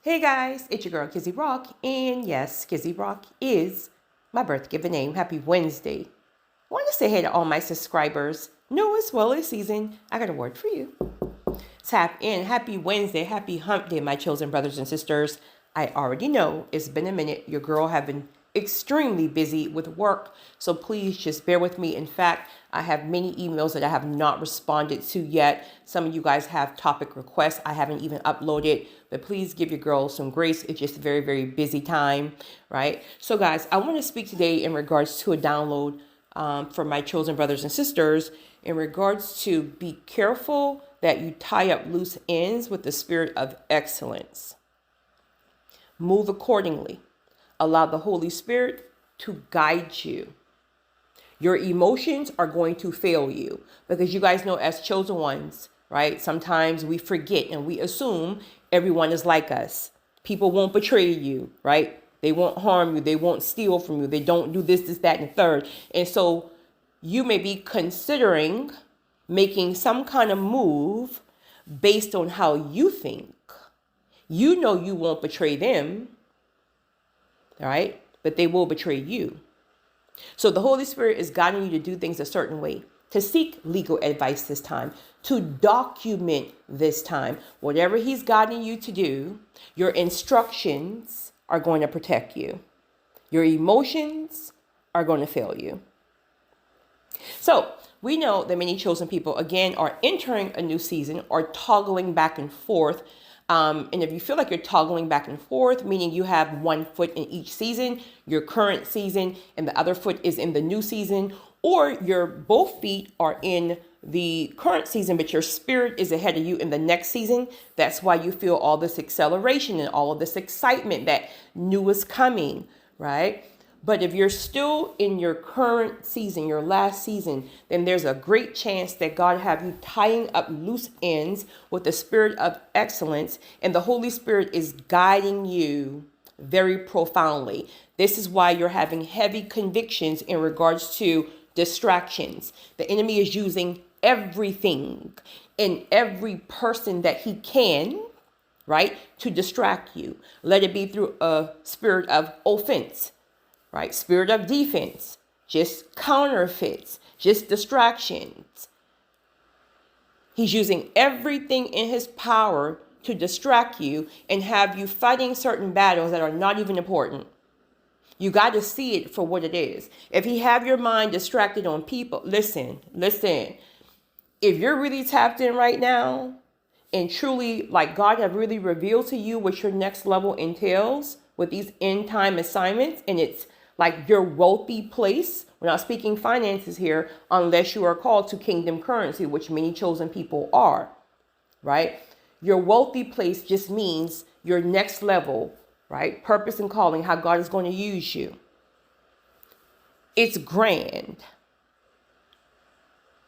Hey guys, it's your girl Kizzy Rock, and yes, Kizzy Rock is my birth given name. Happy Wednesday. I want to say hey to all my subscribers, new as well as seasoned. I got a word for you. Tap in. Happy Wednesday, happy hump day, my chosen brothers and sisters. I already know it's been a minute. Your girl have been extremely busy with work, so please just bear with me. In fact, I have many emails that I have not responded to yet. Some of you guys have topic requests I haven't even uploaded, but please give your girl some grace. It's just a very, very busy time, right? So guys, I want to speak today in regards to a download for my chosen brothers and sisters in regards to be careful that you tie up loose ends with the spirit of excellence. Move accordingly. Allow the Holy Spirit to guide you. Your emotions are going to fail you because you guys know, as chosen ones, right? Sometimes we forget and we assume everyone is like us. People won't betray you, right? They won't harm you. They won't steal from you. They don't do this, that, and the third. And so you may be considering making some kind of move based on how you think. You know you won't betray them, all right? But they will betray you. So the Holy Spirit is guiding you to do things a certain way, to seek legal advice this time, to document this time. Whatever he's guiding you to do, your instructions are going to protect you. Your emotions are going to fail you. So we know that many chosen people, again, are entering a new season or toggling back and forth. And if you feel like you're toggling back and forth, meaning you have one foot in each season, your current season, and the other foot is in the new season, or your both feet are in the current season, but your spirit is ahead of you in the next season. That's why you feel all this acceleration and all of this excitement that new is coming, right? But if you're still in your current season, your last season, then there's a great chance that God have you tying up loose ends with the spirit of excellence, and the Holy Spirit is guiding you very profoundly. This is why you're having heavy convictions in regards to distractions. The enemy is using everything and every person that he can, right, to distract you. Let it be through a spirit of offense, right? Spirit of defense, just counterfeits, just distractions. He's using everything in his power to distract you and have you fighting certain battles that are not even important. You got to see it for what it is. If he have your mind distracted on people, listen. If you're really tapped in right now and truly like God have really revealed to you what your next level entails with these end time assignments, and it's like your wealthy place. We're not speaking finances here unless you are called to kingdom currency, which many chosen people are, right? Your wealthy place just means your next level, right? Purpose and calling, how God is going to use you. It's grand.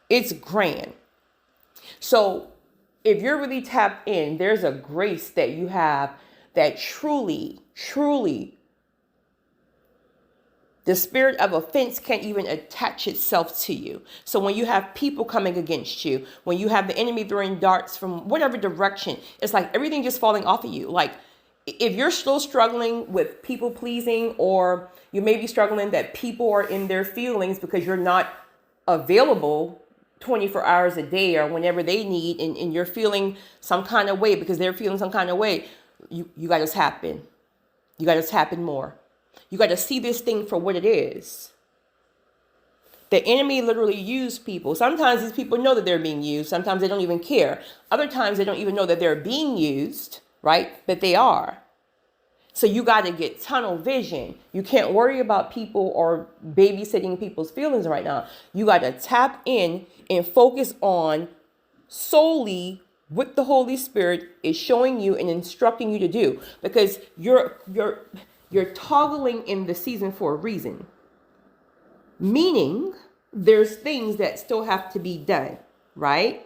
It's grand. So if you're really tapped in, there's a grace that you have that truly, the spirit of offense can't even attach itself to you. So when you have people coming against you, when you have the enemy throwing darts from whatever direction, it's like everything just falling off of you. Like if you're still struggling with people pleasing, or you may be struggling that people are in their feelings because you're not available 24 hours a day or whenever they need, and you're feeling some kind of way because they're feeling some kind of way, you got to tap in. You got to tap in more. You got to see this thing for what it is. The enemy literally used people. Sometimes these people know that they're being used. Sometimes they don't even care. Other times they don't even know that they're being used, right? But they are. So you got to get tunnel vision. You can't worry about people or babysitting people's feelings right now. You got to tap in and focus on solely what the Holy Spirit is showing you and instructing you to do, because you're toggling in the season for a reason. Meaning there's things that still have to be done, right?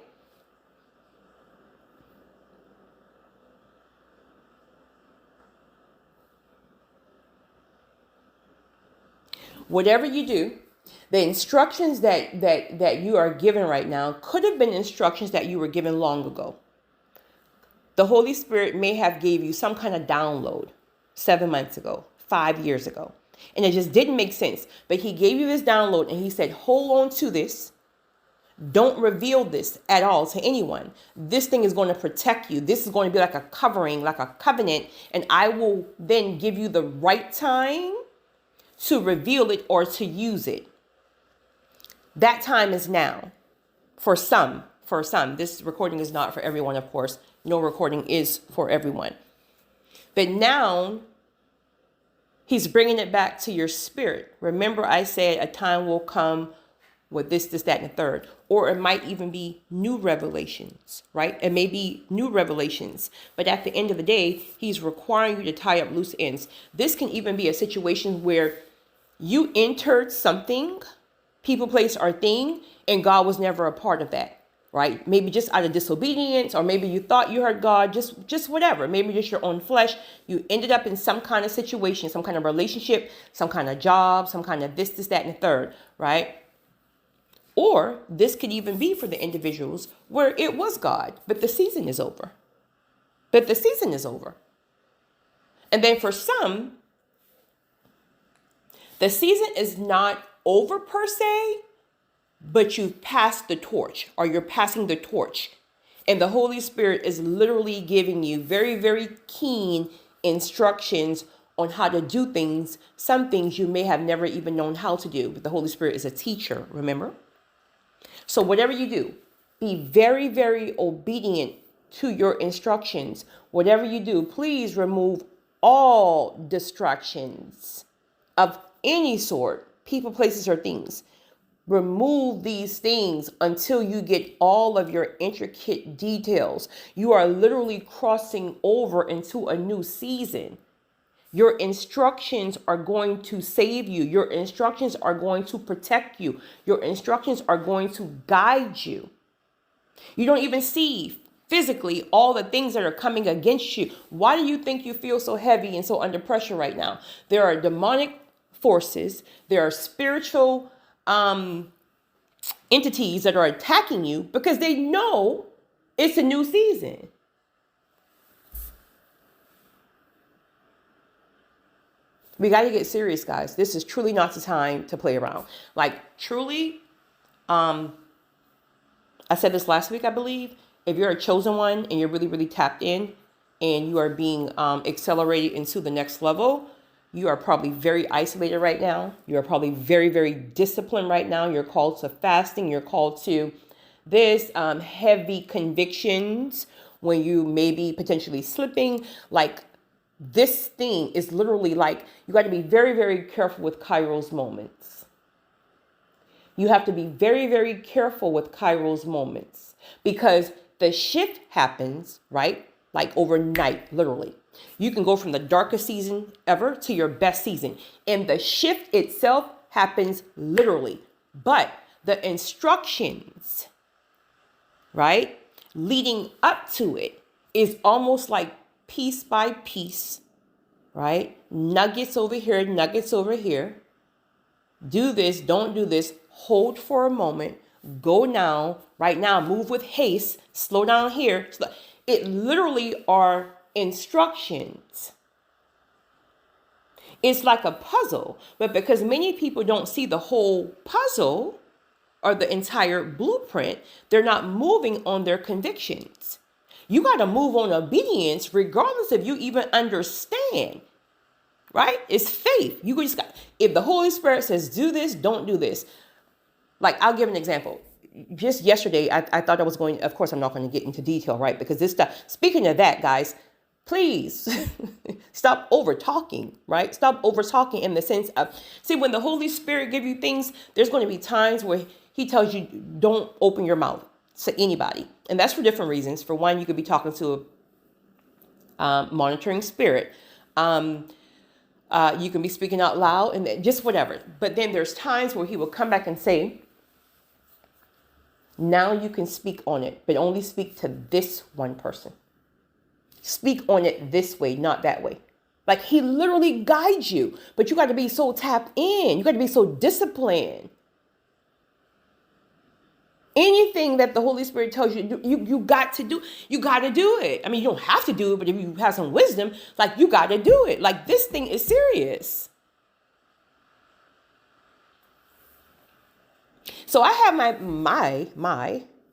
Whatever you do, the instructions that you are given right now could have been instructions that you were given long ago. The Holy Spirit may have gave you some kind of download 7 months ago, 5 years ago, and it just didn't make sense. But he gave you this download and he said, hold on to this. Don't reveal this at all to anyone. This thing is going to protect you. This is going to be like a covering, like a covenant. And I will then give you the right time to reveal it or to use it. That time is now. For some. This recording is not for everyone, of course. No recording is for everyone. But now he's bringing it back to your spirit. Remember, I said a time will come with this, that, and the third. Or it might even be new revelations, right? It may be new revelations. But at the end of the day, he's requiring you to tie up loose ends. This can even be a situation where you entered something, people, place, or thing, and God was never a part of that, right? Maybe just out of disobedience, or maybe you thought you heard God, just whatever. Maybe just your own flesh. You ended up in some kind of situation, some kind of relationship, some kind of job, some kind of this, that, and the third, right? Or this could even be for the individuals where it was God, but the season is over. And then for some, the season is not over per se, but you've passed the torch, or you're passing the torch. And the Holy Spirit is literally giving you very, very keen instructions on how to do things. Some things you may have never even known how to do, but the Holy Spirit is a teacher, remember? So whatever you do, be very, very obedient to your instructions. Whatever you do, please remove all distractions of any sort, people, places, or things. Remove these things until you get all of your intricate details. You are literally crossing over into a new season. Your instructions are going to save you. Your instructions are going to protect you. Your instructions are going to guide you. You don't even see physically all the things that are coming against you. Why do you think you feel so heavy and so under pressure right now? There are demonic forces. There are spiritual entities that are attacking you because they know it's a new season. We got to get serious, guys. This is truly not the time to play around. Like, truly, I said this last week, I believe. If you're a chosen one and you're really, really tapped in and you are being accelerated into the next level, you are probably very isolated right now. You are probably very, very disciplined right now. You're called to fasting. You're called to this heavy convictions when you may be potentially slipping. Like, this thing is literally like, you got to be very, very careful with Kairos moments. You have to be very, very careful with Kairos moments because the shift happens, right? Like overnight, literally. You can go from the darkest season ever to your best season. And the shift itself happens literally. But the instructions, right, leading up to it is almost like piece by piece, right? Nuggets over here, nuggets over here. Do this, don't do this. Hold for a moment. Go now, right now. Move with haste. Slow down here. It literally are instructions. It's like a puzzle, but because many people don't see the whole puzzle or the entire blueprint, they're not moving on their convictions. You got to move on obedience regardless if you even understand, right? It's faith. You just got, if the Holy Spirit says, do this, don't do this. Like, I'll give an example. Just yesterday, I thought I was going, of course, I'm not going to get into detail, right? Because this stuff, speaking of that, guys, please stop over talking, right? Stop over talking in the sense of, see, when the Holy Spirit give you things, there's going to be times where he tells you, don't open your mouth to anybody. And that's for different reasons. For one, you could be talking to a monitoring spirit. You can be speaking out loud and just whatever. But then there's times where he will come back and say, now you can speak on it, but only speak to this one person. Speak on it this way, not that way. Like, he literally guides you, but you got to be so tapped in. You got to be so disciplined. Anything that the Holy Spirit tells you to do, you got to do. You got to do it. I mean, you don't have to do it, but if you have some wisdom, like, you got to do it. Like, this thing is serious. So I have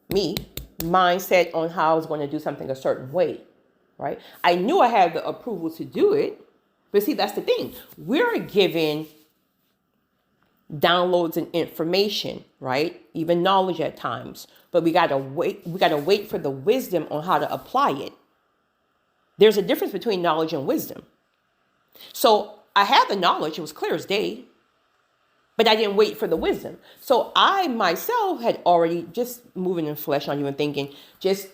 me mindset on how I was going to do something a certain way, right? I knew I had the approval to do it, but see, that's the thing. We're given downloads and information, right? Even knowledge at times, but we got to wait. We got to wait for the wisdom on how to apply it. There's a difference between knowledge and wisdom. So I had the knowledge. It was clear as day, but I didn't wait for the wisdom. So I myself had already just moving in flesh, not even thinking, just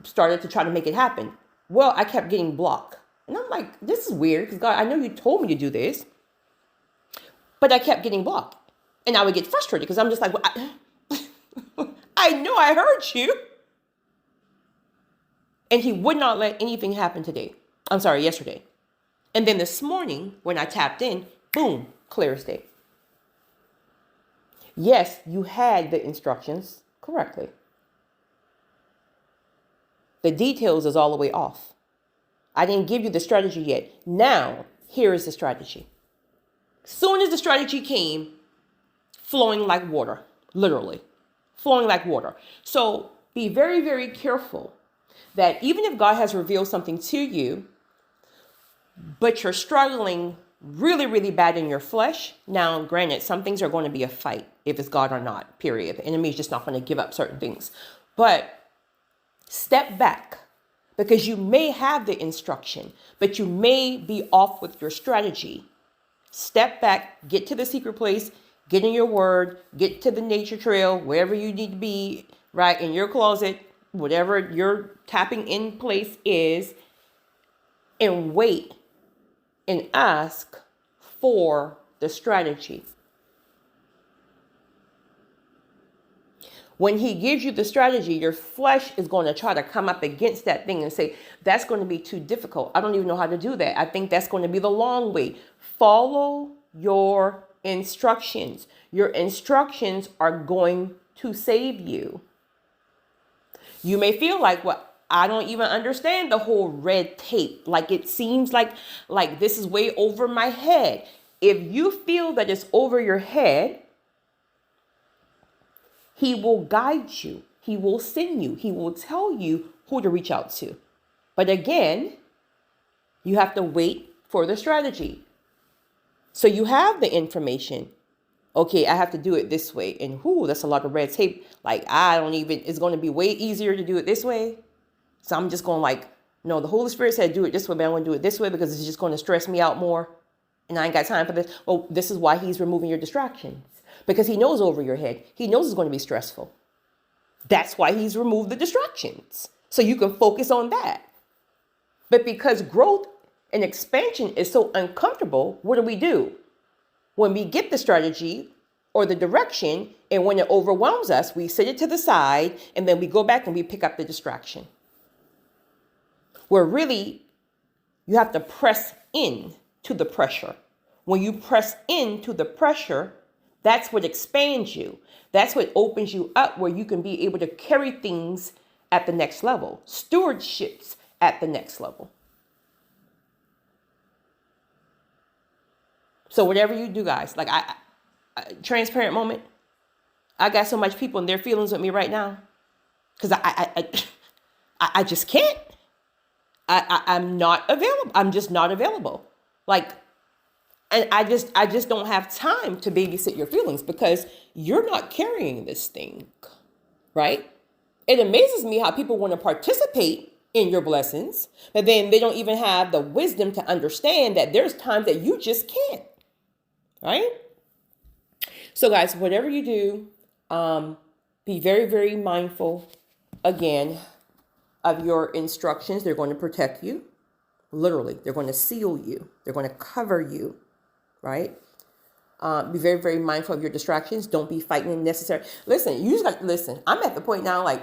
started to try to make it happen. Well, I kept getting blocked. And I'm like, this is weird, because God, I know you told me to do this, but I kept getting blocked. And I would get frustrated because I'm just like, well, I know I heard you. And he would not let anything happen yesterday. And then this morning, when I tapped in, boom, clear as day. Yes, you had the instructions correctly. The details is all the way off. I didn't give you the strategy yet. Now, here is the strategy. Soon as the strategy came, flowing like water, literally, flowing like water. So be very, very careful that even if God has revealed something to you, but you're struggling really, really bad in your flesh. Now, granted, some things are going to be a fight if it's God or not, period. The enemy is just not going to give up certain things. But step back, because you may have the instruction, but you may be off with your strategy. Step back, get to the secret place, get in your word, get to the nature trail, wherever you need to be, right, in your closet, whatever your tapping in place is, and wait and ask for the strategy. When he gives you the strategy, your flesh is going to try to come up against that thing and say, that's going to be too difficult. I don't even know how to do that. I think that's going to be the long way. Follow your instructions. Your instructions are going to save you. You may feel like, well, I don't even understand the whole red tape. Like, it seems like this is way over my head. If you feel that it's over your head, he will guide you. He will send you. He will tell you who to reach out to. But again, you have to wait for the strategy. So you have the information. Okay, I have to do it this way. And that's a lot of red tape. Like, it's going to be way easier to do it this way. So I'm just going no, the Holy Spirit said do it this way, but I want to do it this way because it's just going to stress me out more. And I ain't got time for this. Well, this is why he's removing your distractions. Because he knows over your head. He knows it's going to be stressful. That's why he's removed the distractions. So you can focus on that. But because growth and expansion is so uncomfortable, what do? When we get the strategy or the direction, and when it overwhelms us, we set it to the side, and then we go back and we pick up the distraction. Where really, you have to press in to the pressure. When you press into the pressure, that's what expands you. That's what opens you up, where you can be able to carry things at the next level. Stewardships at the next level. So whatever you do, guys, like I transparent moment. I got so much people in their feelings with me right now, because I just can't. I'm not available. I'm just not available. And I just don't have time to babysit your feelings, because you're not carrying this thing, right? It amazes me how people want to participate in your blessings, but then they don't even have the wisdom to understand that there's times that you just can't, right? So guys, whatever you do, be very, very mindful, again, of your instructions. They're going to protect you. Literally, they're going to seal you. They're going to cover you. Right? Be very, very mindful of your distractions. Don't be fighting unnecessary. Listen, I'm at the point now,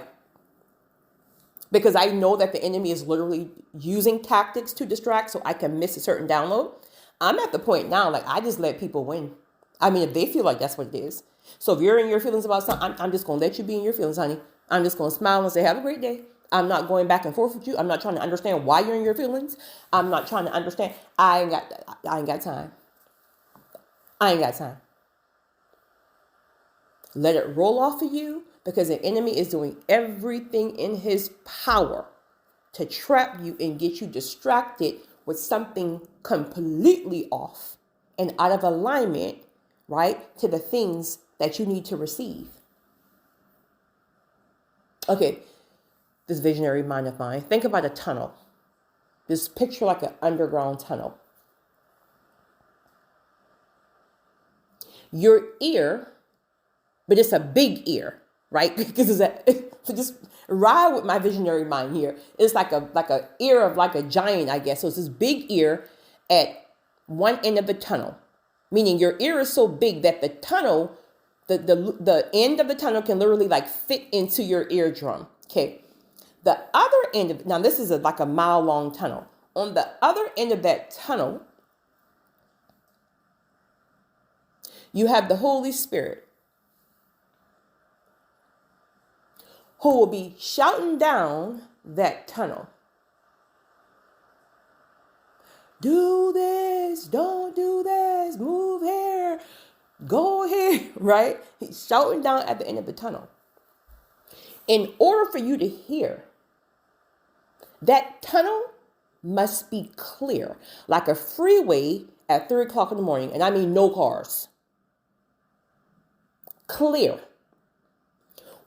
because I know that the enemy is literally using tactics to distract so I can miss a certain download. I'm at the point now, I just let people win. I mean, if they feel like that's what it is. So if you're in your feelings about something, I'm just going to let you be in your feelings, honey. I'm just going to smile and say, have a great day. I'm not going back and forth with you. I'm not trying to understand why you're in your feelings. I'm not trying to understand. I ain't got time. I ain't got time. Let it roll off of you, because the enemy is doing everything in his power to trap you and get you distracted with something completely off and out of alignment, right, to the things that you need to receive. Okay, this visionary mind of mine, think about a tunnel. Just picture like an underground tunnel. Your ear, but it's a big ear, right? Because so just ride with my visionary mind here. It's like a ear of like a giant, I guess. So it's this big ear at one end of the tunnel, meaning your ear is so big that the tunnel, the end of the tunnel can literally like fit into your eardrum. Okay. The other end of, now this is like a mile long tunnel. On the other end of that tunnel, you have the Holy Spirit, who will be shouting down that tunnel. Do this, don't do this, move here, go here, right? He's shouting down at the end of the tunnel. In order for you to hear, that tunnel must be clear, like a freeway at 3 o'clock in the morning. And I mean no cars. Clear.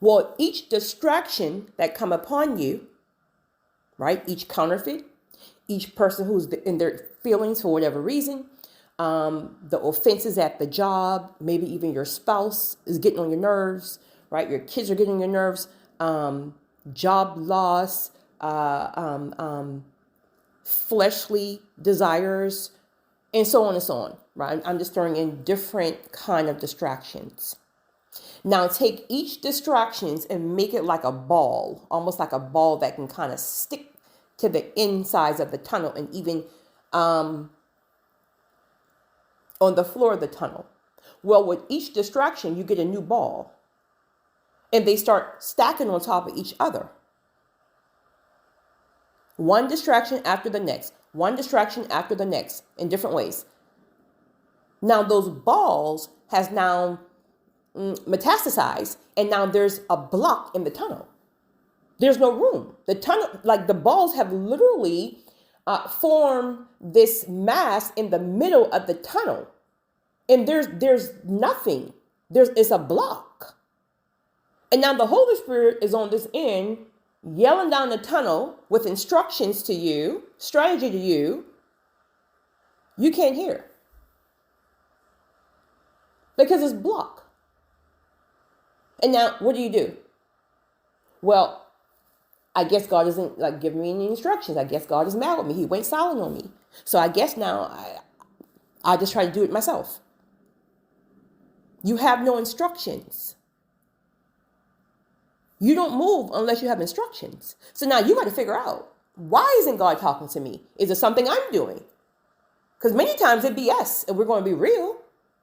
Well, each distraction that come upon you, right? Each counterfeit, each person who's in their feelings for whatever reason, the offenses at the job, maybe even your spouse is getting on your nerves, right? Your kids are getting on your nerves, job loss, fleshly desires, and so on and so on, right? I'm just throwing in different kind of distractions. Now take each distractions and make it like a ball, almost like a ball that can kind of stick to the insides of the tunnel and even on the floor of the tunnel. Well, with each distraction, you get a new ball and they start stacking on top of each other. One distraction after the next, one distraction after the next in different ways. Now those balls has now metastasized, and now there's a block in the tunnel. There's no room. The tunnel, like the balls have literally formed this mass in the middle of the tunnel. And there's nothing. It's a block. And now the Holy Spirit is on this end, yelling down the tunnel with instructions to you, strategy to you. You can't hear. Because it's blocked. And now what do? Well, I guess God isn't like giving me any instructions. I guess God is mad with me. He went silent on me. So I guess now I just try to do it myself. You have no instructions. You don't move unless you have instructions. So now you got to figure out, why isn't God talking to me? Is it something I'm doing? Because many times it'd be yes, and we're going to be real.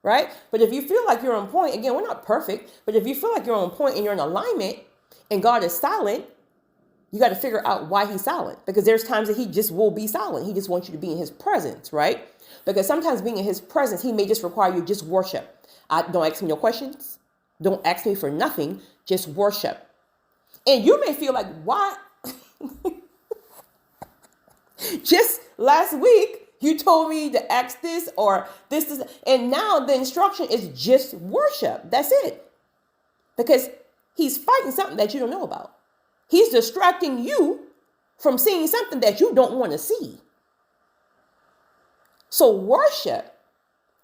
Right? But if you feel like you're on point, again, we're not perfect, but if you feel like you're on point and you're in alignment and God is silent, you got to figure out why he's silent, because there's times that he just will be silent. He just wants you to be in his presence, right? Because sometimes being in his presence, he may just require you just worship. Don't ask me no questions. Don't ask me for nothing. Just worship. And you may feel like, why? Just last week, you told me to ask this or this, and now the instruction is just worship. That's it. Because he's fighting something that you don't know about. He's distracting you from seeing something that you don't want to see. So worship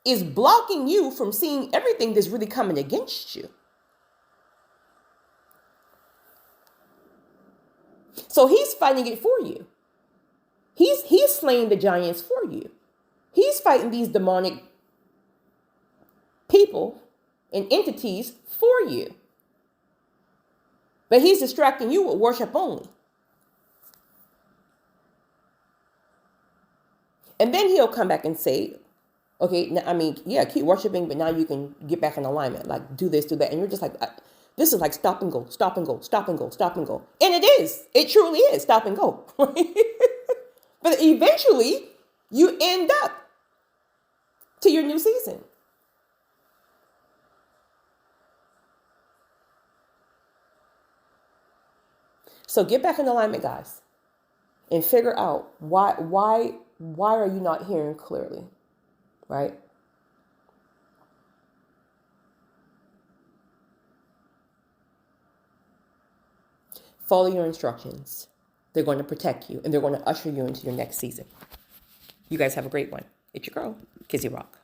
is blocking you from seeing everything that's really coming against you. So he's fighting it for you. He's slaying the giants for you. He's fighting these demonic people and entities for you. But he's distracting you with worship only. And then he'll come back and say, Okay, now, I mean, yeah, keep worshiping, but now you can get back in alignment. Like, do this, do that. And you're just like, this is like stop and go, stop and go, stop and go, stop and go. And it is. It truly is stop and go. But eventually, you end up to your new season. So get back in alignment, guys, and figure out why are you not hearing clearly, right? Follow your instructions. They're going to protect you, and they're going to usher you into your next season. You guys have a great one. It's your girl, Kizzy Rock.